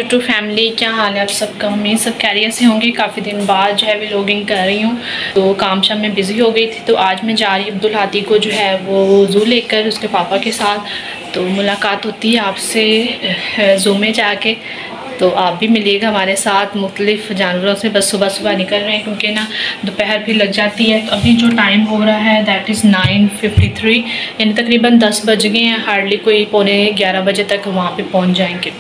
YouTube family, क्या हाल है आप सबका। उम्मीद सब खैरियत से होंगे। काफ़ी दिन बाद जो है व्लॉगिंग कर रही हूँ, तो काम शाम में बिज़ी हो गई थी। तो आज मैं जा रही अब्दुल हादी को जो है वो ज़ू लेकर उसके पापा के साथ, तो मुलाकात होती है आपसे ज़ू में जाके। तो आप भी मिलिएगा हमारे साथ। मुख्तलिफ जानवरों से बस सुबह सुबह निकल रहे हैं क्योंकि ना दोपहर भी लग जाती है। तो अभी जो टाइम हो रहा है दैट इज़ 9:53, यानी तकरीबन 10 बज गए हैं। हार्डली कोई 11:15 बजे तक वहाँ पे पहुँच जाएंगे।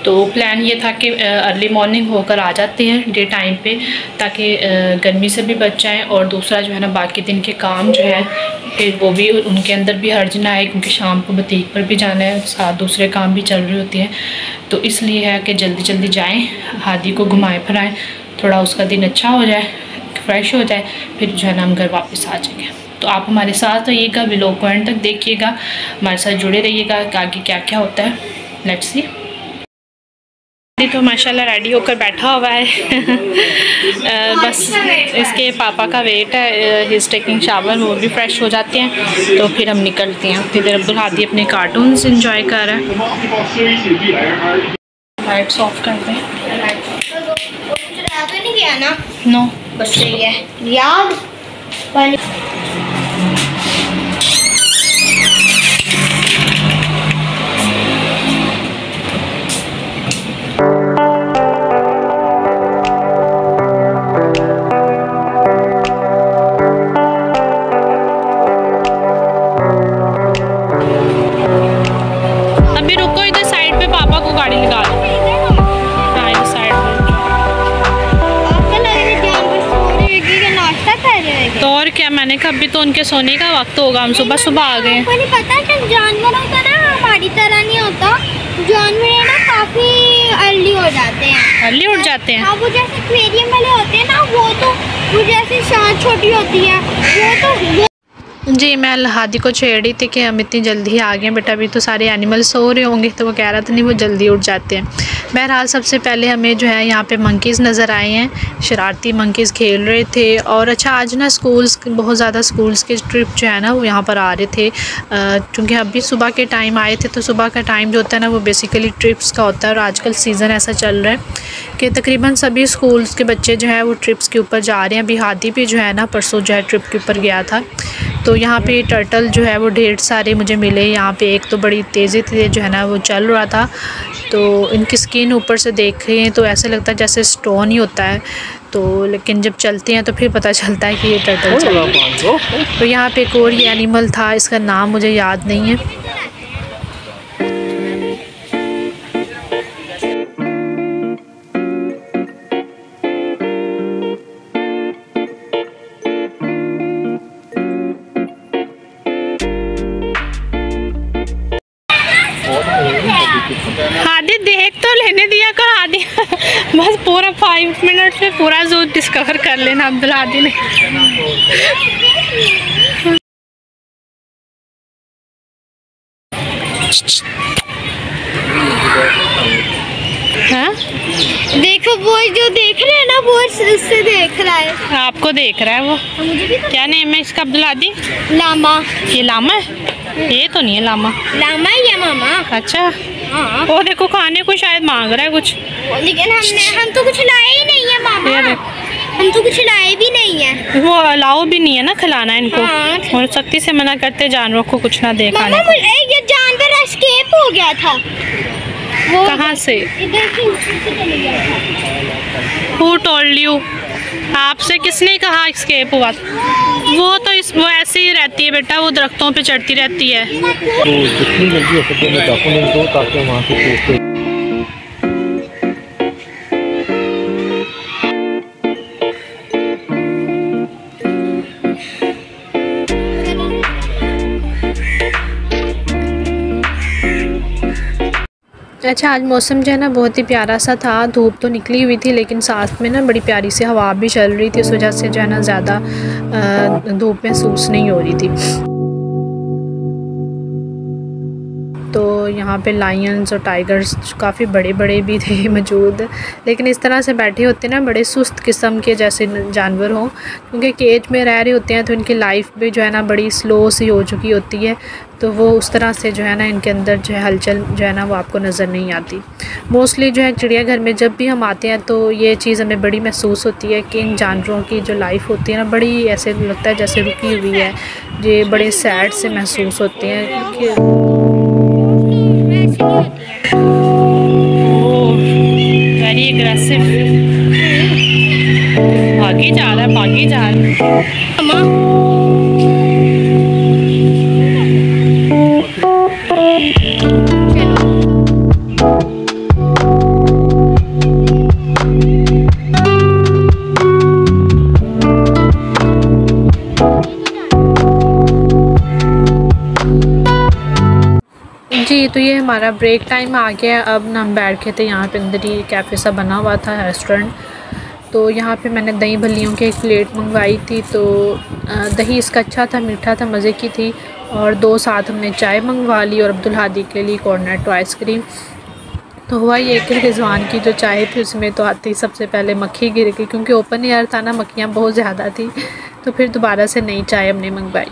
तो प्लान ये था कि अर्ली मॉर्निंग होकर आ जाते हैं डे टाइम पे, ताकि गर्मी से भी बच जाएँ। और दूसरा जो है ना, बाकी दिन के काम जो है फिर वो भी उनके अंदर भी हर्ज ना आए, क्योंकि शाम को बुटीक पर भी जाना है, साथ दूसरे काम भी चल रही होती हैं। तो इसलिए है कि जल्दी जल्दी जाएं, हादी को घुमाएं फिराएं, थोड़ा उसका दिन अच्छा हो जाए, फ्रेश हो जाए, फिर जो है ना हम घर वापस आ जाएंगे। तो आप हमारे साथ रहिएगा, व्लॉग को एंड तक देखिएगा, हमारे साथ जुड़े रहिएगा कि आगे क्या क्या होता है। Let's see. तो माशाल्लाह रेडी होकर बैठा हुआ है बस इसके पापा का वेट है, ही इज़ टेकिंग शावर। वो भी फ्रेश हो जाते हैं तो फिर हम निकलते हैं। इधर अब्दुल हादी अपने कार्टून्स इंजॉय कर रहा है। लाइट्स ऑफ कर दें। नो बस सही है याद। अभी रुको, इधर साइड पे पापा को गाड़ी लगा दो। हाँ इधर साइड पे। नाश्ता कर रहे हैं तो और क्या, मैंने कहा अभी तो उनके सोने का वक्त होगा, हम सुबह सुबह आ गए। आपको नहीं पता कि जानवरों का ना हमारी तरह नहीं होता, जानवर ना काफी अर्ली हो जाते हैं। अर्ली उठ जाते हैं। हाँ, वो जैसे एक्वेरियम वाले होते हैं ना, वो जैसे शांत छोटी होती है वो तो। जी मैं हादी को छेड़ रही थी कि हम इतनी जल्दी आ गए बेटा, अभी तो सारे एनिमल सो रहे होंगे। तो वो कह रहा था नहीं, वो जल्दी उठ जाते हैं। बहरहाल सबसे पहले हमें जो है यहाँ पे मंकीज़ नज़र आए हैं, शरारती मंकीज़ खेल रहे थे। और अच्छा आज ना स्कूल्स, बहुत ज़्यादा स्कूल्स के ट्रिप जो है ना वो यहाँ पर आ रहे थे, क्योंकि अभी सुबह के टाइम आए थे। तो सुबह का टाइम जो होता है ना वो बेसिकली ट्रिप्स का होता है। और आजकल सीज़न ऐसा चल रहा है कि तकरीबन सभी स्कूल्स के बच्चे जो है वो ट्रिप्स के ऊपर जा रहे हैं। अभी हादी भी जो है ना परसों जो है ट्रिप के ऊपर गया था। तो यहाँ पे टर्टल जो है वो ढेर सारे मुझे मिले। यहाँ पे एक तो बड़ी तेज़ी से जो है ना वो चल रहा था, तो इनकी स्किन ऊपर से देखें तो ऐसे लगता है जैसे स्टोन ही होता है। तो लेकिन जब चलते हैं तो फिर पता चलता है कि ये टर्टल चल रहा है। तो यहाँ पे एक और ये एनिमल था, इसका नाम मुझे याद नहीं है। हादी देख तो लेने दिया कर हादी बस पूरा 5 मिनट में पूरा ज़ू डिस्कवर कर लेना अब्दुल हादी ने। हाँ देखो वो जो देख रहे हैं ना वो उससे देख रहा है। आपको देख रहा है वो। क्या नेम है इसका अब्दुल हादी? लामा। ये लामा है? ये तो नहीं है लामा। लामा या मामा। अच्छा हाँ। वो देखो खाने को शायद मांग रहा है कुछ, लेकिन हम तो कुछ लाए ही नहीं है मामा। हम तो कुछ लाए भी नहीं है। वो अलाउ भी नहीं है ना खिलाना इनको। हाँ। और सख्ती से मना करते जानवरों को कुछ ना दे खाने को। ये जानवर एस्केप हो गया था। वो कहाँ से? इधर से ऊपर से चले गया था। Who told you? आपसे किसने कहा एस्केप हुआ था? वो तो वो ऐसे ही रहती है बेटा, वो दरख्तों पे चढ़ती रहती है। तो जितनी जल्दी हो सके मैं डॉक्यूमेंट दो ताकि वहाँ से अच्छा आज मौसम जो है ना बहुत ही प्यारा सा था। धूप तो निकली हुई थी लेकिन साथ में ना बड़ी प्यारी सी हवा भी चल रही थी, इस वजह से जो है ना ज़्यादा धूप महसूस नहीं हो रही थी। तो यहाँ पे लायंस और टाइगर्स काफ़ी बड़े बड़े भी थे मौजूद, लेकिन इस तरह से बैठे होते हैं ना, बड़े सुस्त किस्म के जैसे जानवर हों, क्योंकि केज में रह रहे होते हैं तो इनकी लाइफ भी जो है ना बड़ी स्लो सी हो चुकी होती है, तो वो उस तरह से जो है ना इनके अंदर जो है हलचल जो है ना वो आपको नज़र नहीं आती। मोस्टली जो है चिड़ियाघर में जब भी हम आते हैं तो ये चीज़ हमें बड़ी महसूस होती है कि इन जानवरों की जो लाइफ होती है ना, बड़ी ऐसे लगता है जैसे रुकी हुई है, ये बड़े सैड से महसूस होते हैं कि वेरी एग्रेसिव भागी जा रहा है, भागी जा रहा है। जी तो ये हमारा ब्रेक टाइम आ गया। अब ना हम बैठ थे यहाँ पे, अंदर ही कैफ़े सा बना हुआ था रेस्टोरेंट, तो यहाँ पे मैंने दही भल्लियों की एक प्लेट मंगवाई थी। तो दही इसका अच्छा था, मीठा था, मज़े की थी, और 2 साथ हमने चाय मंगवा ली और अब्दुल हादी के लिए कॉर्नेटो आइसक्रीम। तो हुआ ये कि रिजवान की जो चाय थी उसमें तो आती सबसे पहले मक्खी गिर गई, क्योंकि ओपन एयर था ना, मक्खियाँ बहुत ज़्यादा थी, तो फिर दोबारा से नई चाय हमने मंगवाई।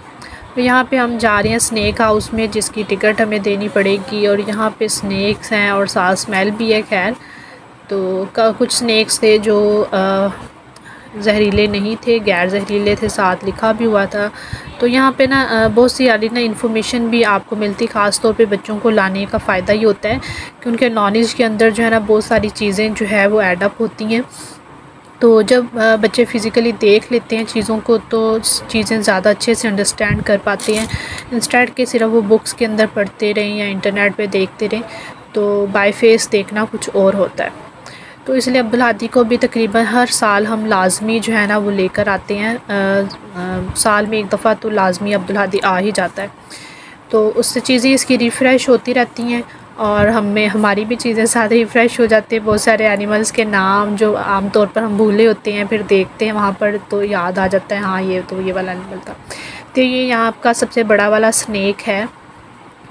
तो यहाँ पे हम जा रहे हैं स्नैक हाउस में, जिसकी टिकट हमें देनी पड़ेगी, और यहाँ पे स्नैक्स हैं और साथ स्मेल भी है। खैर तो कुछ स्नैक्स थे जो जहरीले नहीं थे, गैर जहरीले थे, साथ लिखा भी हुआ था। तो यहाँ पे ना बहुत सी यानी ना इन्फॉर्मेशन भी आपको मिलती, ख़ास तौर पे बच्चों को लाने का फ़ायदा ही होता है कि उनके नॉलेज के अंदर जो है ना बहुत सारी चीज़ें जो है वो ऐड अप होती हैं। तो जब बच्चे फ़िज़िकली देख लेते हैं चीज़ों को तो चीज़ें ज़्यादा अच्छे से अंडरस्टैंड कर पाते हैं, इंस्टेड के सिर्फ वो बुक्स के अंदर पढ़ते रहें या इंटरनेट पे देखते रहें। तो बाय फेस देखना कुछ और होता है। तो इसलिए अब्दुल हादी को भी तकरीबन हर साल हम लाजमी जो है ना वो लेकर आते हैं। साल में एक दफ़ा तो लाजमी अब्दुल हादी आ ही जाता है, तो उससे चीज़ें इसकी रिफ़्रेश होती रहती हैं और हमारी भी चीज़ें साथ ही फ्रेश हो जाती हैं। बहुत सारे एनिमल्स के नाम जो आम तौर पर हम भूले होते हैं, फिर देखते हैं वहाँ पर तो याद आ जाता है, हाँ ये तो ये वाला एनिमल था। तो ये यहाँ का सबसे बड़ा वाला स्नैक है,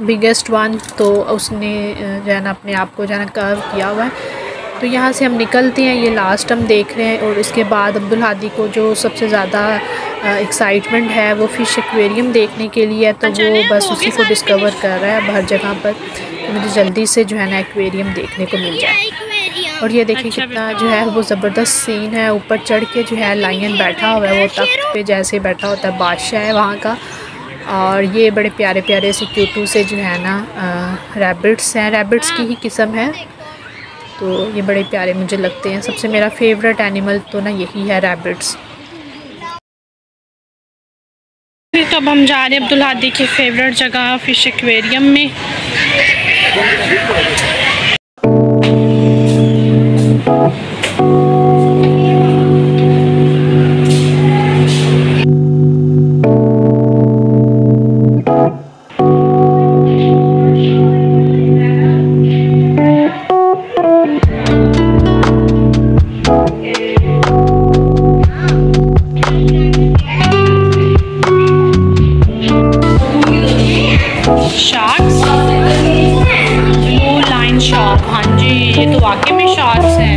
बिगेस्ट वन, तो उसने जो है ना अपने आप को जो है ना कर्व किया हुआ है। तो यहाँ से हम निकलते हैं, ये लास्ट हम देख रहे हैं। और इसके बाद अब्दुल हादी को जो सबसे ज़्यादा एक्साइटमेंट है वो फ़िश एक्वेरियम देखने के लिए है, तो वो बस उसी को डिस्कवर कर रहा है अब हर जगह पर, तो मुझे जल्दी से जो है ना एक्वेरियम देखने को मिल जाए। और ये देखिए कितना जो है वो ज़बरदस्त सीन है, ऊपर चढ़ के जो है लायन बैठा हुआ है, वो तख्त पे जैसे बैठा होता है, बादशाह है वहाँ का। और ये बड़े प्यारे प्यारे से क्यूटू से जो है ना रैबिट्स हैं, रैबिट्स की ही किस्म है, तो ये बड़े प्यारे मुझे लगते हैं। सबसे मेरा फेवरेट एनिमल तो ना यही है, रैबिट्स। तो अब हम जा रहे हैं अब्दुल हादी की फेवरेट जगह फ़िश एक्वेरियम में। शार्क्स, ब्लू लाइन शार्क, हाँ जी ये तो वाकई में शार्क्स हैं।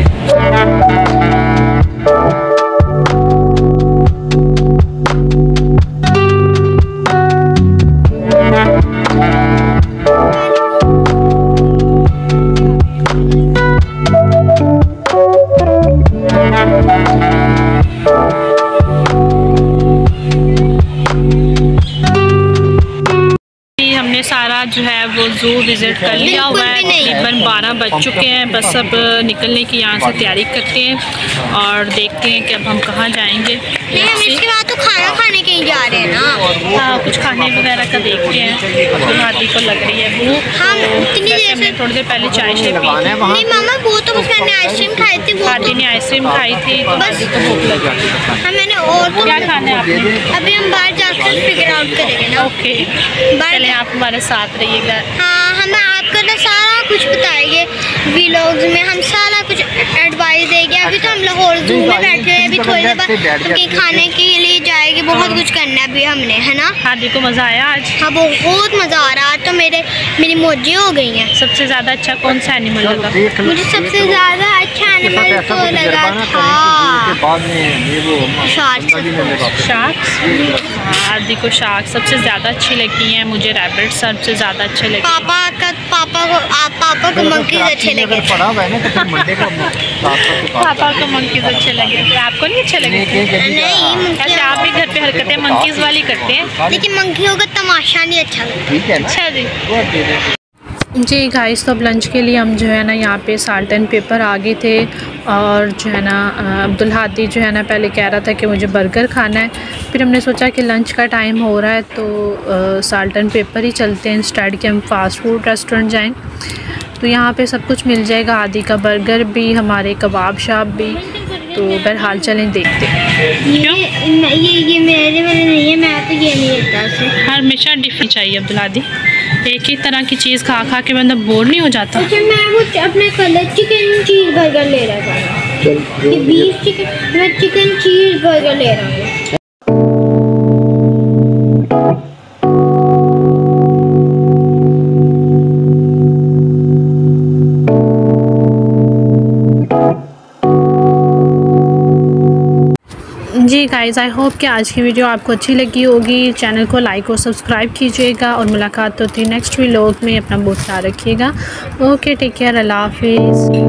हमने सारा जो है वो ज़ू विज़िट कर लिया हुआ है, तकरीबन 12 बज चुके हैं। बस अब निकलने की यहाँ से तैयारी करते हैं और देखते हैं कि अब हम कहाँ जाएंगे। इसके बाद तो खाना खाने के ही जा रहे हैं ना। हाँ कुछ खाने वगैरह का देखते हैं। अब्दुल हादी को लग रही है भूख, हमने थोड़ी देर पहले चाय पी नहीं मामा वो तो बस मैंने आइसक्रीम खाई थी, वो हादी ने आइसक्रीम खाई थी, तो हादी को भूख लगी। हाँ मैंने और तो क्या खाना है आपने? अभी हम बाहर जाकर फिगर आउट करेंगे ना। ओके चले आप हमारे साथ रहिएगा। हाँ हम आपको ना सारा कुछ बताएंगे व्लॉग्स में, हम सारा कुछ एडवाइस देगी। अभी तो हम लाहौर ज़ू में बैठे हैं, अभी थोड़ी देर बाद कहीं खाने के लिए जाएगी। बहुत कुछ करना है अभी हमने, है ना। हादी को मज़ा आया आज? हाँ बहुत मज़ा आ रहा है। तो मेरी मौजी हो गई हैं। सबसे ज़्यादा अच्छा कौन सा एनिमल लगा? मुझे सबसे ज़्यादा अच्छा एनिमल तो लगा था शार्क्स। हादी को शार्क सबसे ज़्यादा अच्छी लगी हैं। मुझे रैबिट सबसे ज़्यादा अच्छे लगे। पापा को मंकीज़ अच्छे लगे। पापा को मंकीज़ अच्छे लगे। आपको नहीं अच्छे लगे? नहीं, अच्छा आप भी घर पे हरकतें मंकीज़ वाली करते हैं, लेकिन मंकियों का तमाशा नहीं अच्छा लगता। अच्छा जी गाइस, तो अब लंच के लिए हम जो है ना यहाँ पे साल्ट एंड पेपर आ गए थे। और जो है ना अब्दुल हादी जो है ना पहले कह रहा था कि मुझे बर्गर खाना है। फिर हमने सोचा कि लंच का टाइम हो रहा है तो साल्ट एंड पेपर ही चलते हैं इंस्टेड कि हम फ़ास्ट फूड रेस्टोरेंट जाएं। तो यहाँ पे सब कुछ मिल जाएगा, हादी का बर्गर भी, हमारे कबाब शाप भी। तो बहरहाल चलें देखते हैं। ये मेरे वाले नहीं है, मैं तो ये नहीं लेता। हमेशा डिफरेंट चाहिए अब्दुल हादी, एक ही तरह की चीज़ खा खा के बंदा बोर नहीं हो जाता। अच्छा मैं वो अपने कलर चिकन चीज़ बर्गर ले रहा था। ये बीफ चिकन, मैं चिकन चीज़ बर्गर ले रहा हूँ। जी गाइस, आई होप कि आज की वीडियो आपको अच्छी लगी होगी। चैनल को लाइक और सब्सक्राइब कीजिएगा और मुलाकात होती है नेक्स्ट व्लॉग में। अपना बहुत ख्याल रखिएगा। ओके, टेक केयर, अल्लाह हाफिज़।